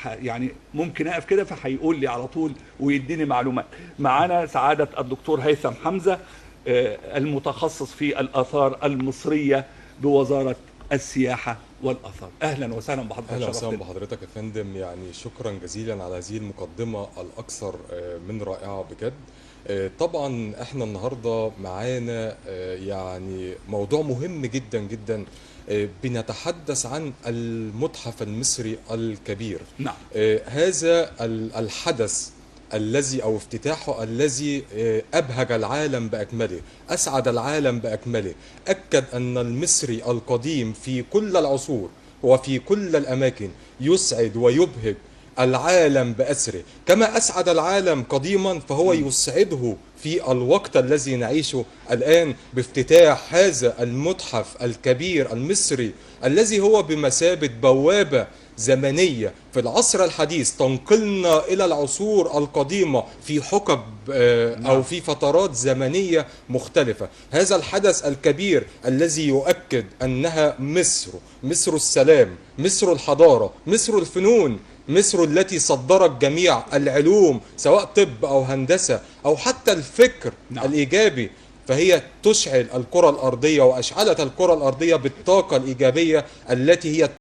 يعني ممكن اقف كده فهيقول لي على طول ويديني معلومات. معانا سعاده الدكتور هيثم حمزه المتخصص في الاثار المصريه بوزاره السياحه والاثار. اهلا وسهلا بحضرتك. اهلا وسهلا بحضرتك يا فندم، يعني شكرا جزيلا على هذه المقدمه الاكثر من رائعه بجد. طبعا احنا النهارده معانا يعني موضوع مهم جدا جدا. بنتحدث عن المتحف المصري الكبير. نعم. هذا الحدث الذي او افتتاحه الذي ابهج العالم باكمله، اسعد العالم باكمله، اكد ان المصري القديم في كل العصور وفي كل الاماكن يسعد ويبهج العالم بأسره، كما أسعد العالم قديما فهو يسعده في الوقت الذي نعيشه الآن بافتتاح هذا المتحف الكبير المصري الذي هو بمثابة بوابة زمنية في العصر الحديث تنقلنا إلى العصور القديمة في حقب أو في فترات زمنية مختلفة. هذا الحدث الكبير الذي يؤكد أنها مصر السلام، مصر الحضارة، مصر الفنون، مصر التي صدرت جميع العلوم سواء طب أو هندسة أو حتى الفكر الإيجابي، فهي تشعل الكرة الأرضية وأشعلت الكرة الأرضية بالطاقة الإيجابية التي هي